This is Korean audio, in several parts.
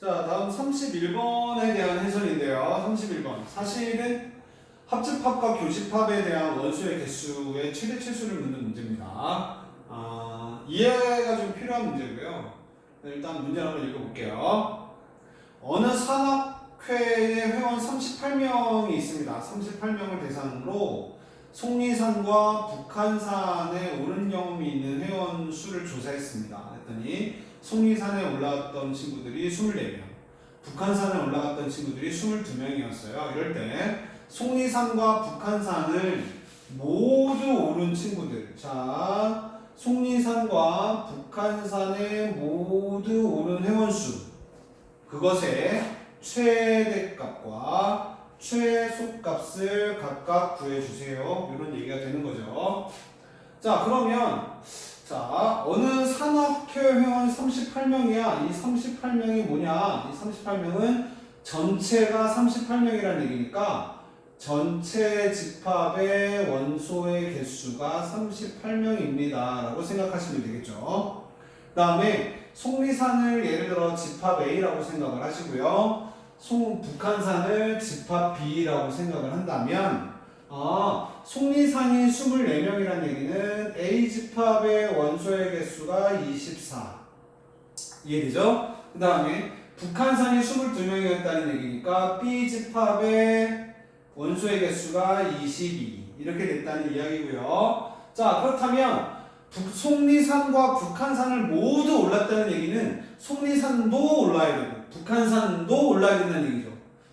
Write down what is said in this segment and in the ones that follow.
자, 다음 31번에 대한 해설인데요. 31번. 사실은 합집합과 교집합에 대한 원소의 개수의 최대 최소를 묻는 문제입니다. 이해가 좀 필요한 문제고요. 일단 문제를 한번 읽어볼게요. 어느 산악회에 회원 38명이 있습니다. 38명을 대상으로 속리산과 북한산에 오른 경험이 있는 회원 수를 조사했습니다. 했더니 속리산에 올라갔던 친구들이 24명, 북한산에 올라갔던 친구들이 22명이었어요. 이럴 때 속리산과 북한산을 모두 오른 친구들, 자, 속리산과 북한산에 모두 오른 회원수, 그것의 최대값과 최소값을 각각 구해주세요. 이런 얘기가 되는 거죠. 자, 그러면 자, 어느 산악회 회원 38명이야. 이 38명이 뭐냐? 이 38명은 전체가 38명이라는 얘기니까 전체 집합의 원소의 개수가 38명입니다. 라고 생각하시면 되겠죠. 그 다음에 속리산을 예를 들어 집합 A라고 생각을 하시고요. 북한산을 집합 B라고 생각을 한다면 속리산이 24명이라는 얘기는 A집합의 원소의 개수가 24. 이해되죠? 그 다음에 북한산이 22명이었다는 얘기니까 B집합의 원소의 개수가 22. 이렇게 됐다는 이야기고요. 자, 그렇다면 속리산과 북한산을 모두 올랐다는 얘기는 속리산도 올라야 되고 북한산도 올라야 된다는 얘기죠.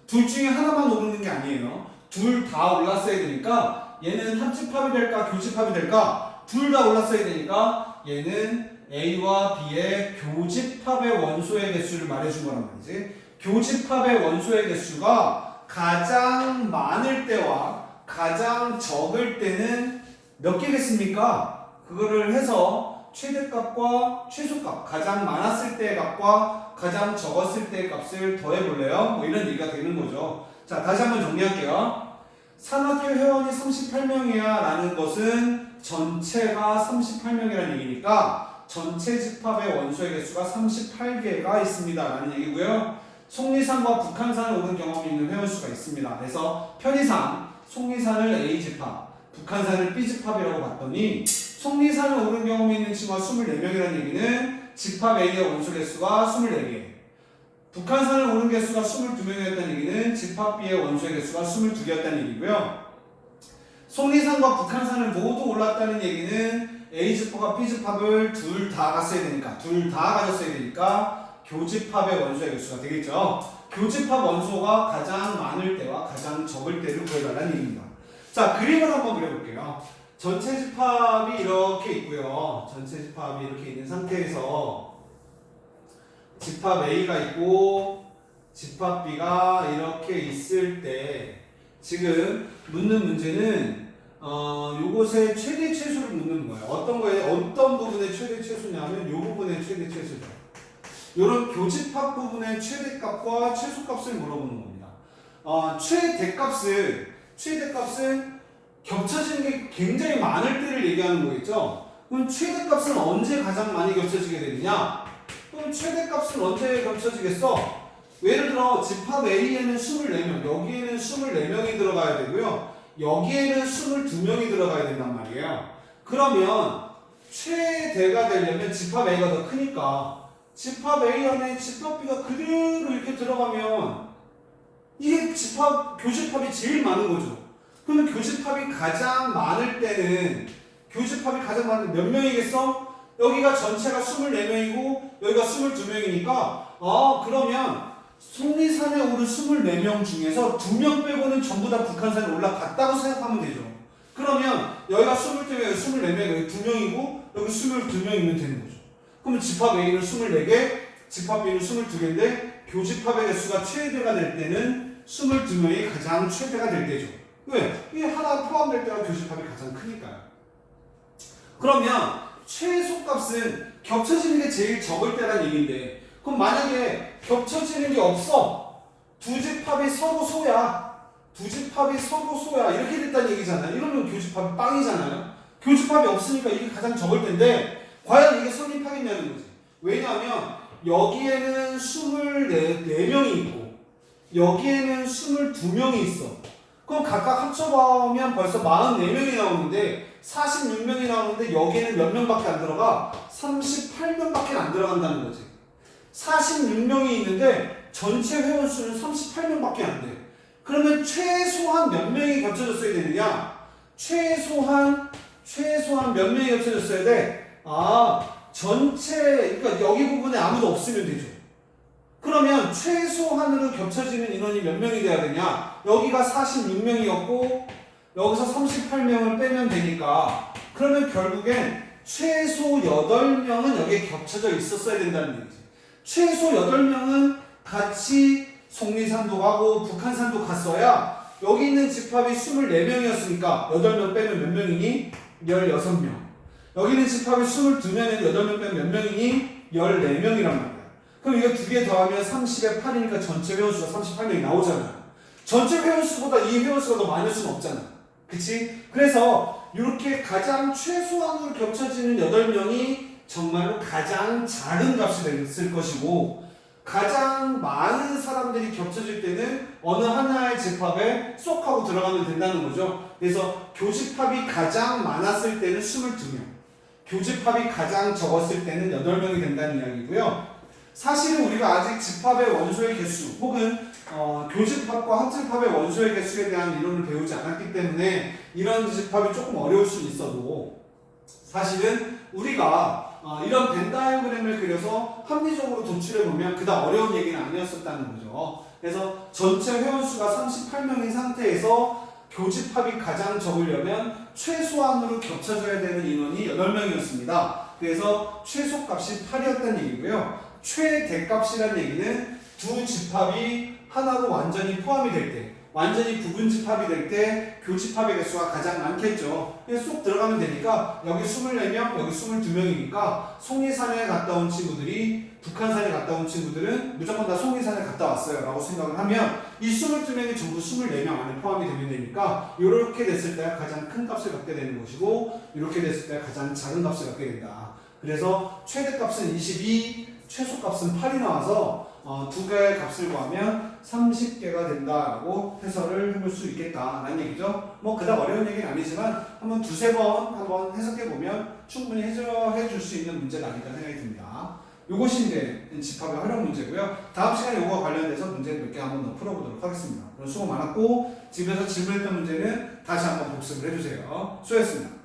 둘 중에 하나만 오르는 게 아니에요. 둘 다 올랐어야 되니까 얘는 합집합이 될까 교집합이 될까? 둘 다 올랐어야 되니까 얘는 A와 B의 교집합의 원소의 개수를 말해준 거란 말이지. 교집합의 원소의 개수가 가장 많을 때와 가장 적을 때는 몇 개겠습니까? 그거를 해서 최대값과 최소값, 가장 많았을 때의 값과 가장 적었을 때의 값을 더해볼래요? 뭐 이런 얘기가 되는 거죠. 자, 다시 한번 정리할게요. 산악회 회원이 38명이야 라는 것은 전체가 38명이라는 얘기니까 전체 집합의 원소의 개수가 38개가 있습니다 라는 얘기고요. 속리산과 북한산을 오른 경험이 있는 회원수가 있습니다. 그래서 편의상 속리산을 A집합, 북한산을 B집합이라고 봤더니 속리산을 오른 경험이 있는 친구가 24명이라는 얘기는 집합 A의 원소 개수가 24개, 북한산을 오른 개수가 22명이었다는 얘기는 집합 B의 원소의 개수가 22개였다는 얘기고요. 속리산과 북한산을 모두 올랐다는 얘기는 A집합과 B집합을 둘 다 갔어야 되니까, 둘 다 가졌어야 되니까 교집합의 원소의 개수가 되겠죠. 교집합 원소가 가장 많을 때와 가장 적을 때를 구해달라는 얘기입니다. 자, 그림을 한번 그려볼게요. 전체 집합이 이렇게 있고요. 전체 집합이 이렇게 있는 상태에서 집합 A가 있고 집합 B가 이렇게 있을 때 지금 묻는 문제는 요것의 최대 최소를 묻는 거예요. 어떤 거에 어떤 부분의 최대 최소냐면 요 부분의 최대 최소죠. 요런 교집합 부분의 최대값과 최소값을 물어보는 겁니다. 최대값은 겹쳐지는 게 굉장히 많을 때를 얘기하는 거겠죠. 그럼 최대값은 언제 가장 많이 겹쳐지게 되느냐? 그럼 최대값은 언제 겹쳐지겠어? 예를 들어 집합 A에는 24명, 여기에는 24명이 들어가야 되고요. 여기에는 22명이 들어가야 된단 말이에요. 그러면 최대가 되려면 집합 A가 더 크니까 집합 A 안에 집합 B가 그대로 이렇게 들어가면 이게 교집합이 제일 많은 거죠. 그러면 교집합이 가장 많을 때는 몇 명이겠어? 여기가 전체가 24명이고 여기가 22명이니까 그러면 속리산에 오른 24명 중에서 2명 빼고는 전부 다 북한산에 올라갔다고 생각하면 되죠. 그러면 여기가 22명, 24명, 여기 2명이고 여기 22명이면 되는 거죠. 그러면 집합 A는 24개, 집합 B는 22개인데 교집합의 개수가 최대가 될 때는 22명이 가장 최대가 될 때죠. 왜? 이게 하나 포함될 때가 교집합이 가장 크니까요. 그러면 최소값은 겹쳐지는 게 제일 적을 때란 얘기인데 그럼 만약에 겹쳐지는 게 없어. 두 집합이 서로 소야. 이렇게 됐다는 얘기잖아요. 이러면 교집합이 빵이잖아요. 교집합이 없으니까 이게 가장 적을 텐데 과연 이게 성립하겠냐는 거지. 왜냐하면 여기에는 24명이 있고 여기에는 22명이 있어. 그럼 각각 합쳐보면 벌써 44명이 나오는데 46명이 나오는데 여기에는 몇 명밖에 안 들어가? 38명밖에 안 들어간다는 거지. 46명이 있는데 전체 회원수는 38명밖에 안 돼. 그러면 최소한 몇 명이 겹쳐졌어야 되느냐? 최소한 몇 명이 겹쳐졌어야 돼? 전체, 그러니까 여기 부분에 아무도 없으면 되죠. 그러면 최소한으로 겹쳐지는 인원이 몇 명이 돼야 되냐? 여기가 46명이었고 여기서 38명을 빼면 되니까 그러면 결국엔 최소 8명은 여기에 겹쳐져 있었어야 된다는 얘기지. 최소 8명은 같이 속리산도 가고 북한산도 갔어야 여기 있는 집합이 24명이었으니까 8명 빼면 몇 명이니? 16명. 여기 있는 집합이 22명에 8명 빼면 몇 명이니? 14명이란 말이야. 그럼 이거 두 개 더하면 30에 8이니까 전체 회원수가 38명이 나오잖아. 전체 회원수보다 이 회원수가 더 많을 수는 없잖아. 그치? 그래서 이렇게 가장 최소한으로 겹쳐지는 8명이 정말로 가장 작은 값이 됐을 것이고 가장 많은 사람들이 겹쳐질 때는 어느 하나의 집합에 쏙 하고 들어가면 된다는 거죠. 그래서 교집합이 가장 많았을 때는 22명, 교집합이 가장 적었을 때는 8명이 된다는 이야기고요. 사실은 우리가 아직 집합의 원소의 개수 혹은 교집합과 합집합의 원소의 개수에 대한 이론을 배우지 않았기 때문에 이런 집합이 조금 어려울 수는 있어도 사실은 우리가 이런 벤 다이어그램을 그려서 합리적으로 도출해보면 그다음 어려운 얘기는 아니었었다는 거죠. 그래서 전체 회원수가 38명인 상태에서 교집합이 가장 적으려면 최소한으로 겹쳐져야 되는 인원이 8명이었습니다. 그래서 최소값이 8이었다는 얘기고요. 최대값이라는 얘기는 두 집합이 하나로 완전히 포함이 될 때, 완전히 부분 집합이 될 때 교집합의 개수가 가장 많겠죠. 그래서 쏙 들어가면 되니까 여기 24명, 여기 22명이니까 속리산에 갔다 온 친구들이 북한산에 갔다 온 친구들은 무조건 다 속리산에 갔다 왔어요 라고 생각을 하면 이 22명이 전부 24명 안에 포함이 되면 되니까 이렇게 됐을 때 가장 큰 값을 갖게 되는 것이고 이렇게 됐을 때 가장 작은 값을 갖게 된다. 그래서 최대값은 22, 최소값은 8이 나와서 두 개의 값을 구하면 30개가 된다라고 해설을 해볼 수 있겠다라는 얘기죠. 뭐 그닥 어려운 얘기는 아니지만 한번 두세 번 한번 해석해보면 충분히 해결해 줄 수 있는 문제가 아닐까 생각이 듭니다. 요것이 이제 집합의 활용 문제고요. 다음 시간에 요거와 관련돼서 문제 몇 개 한번 더 풀어보도록 하겠습니다. 그럼 수고 많았고 집에서 질문했던 문제는 다시 한번 복습을 해주세요. 수고했습니다.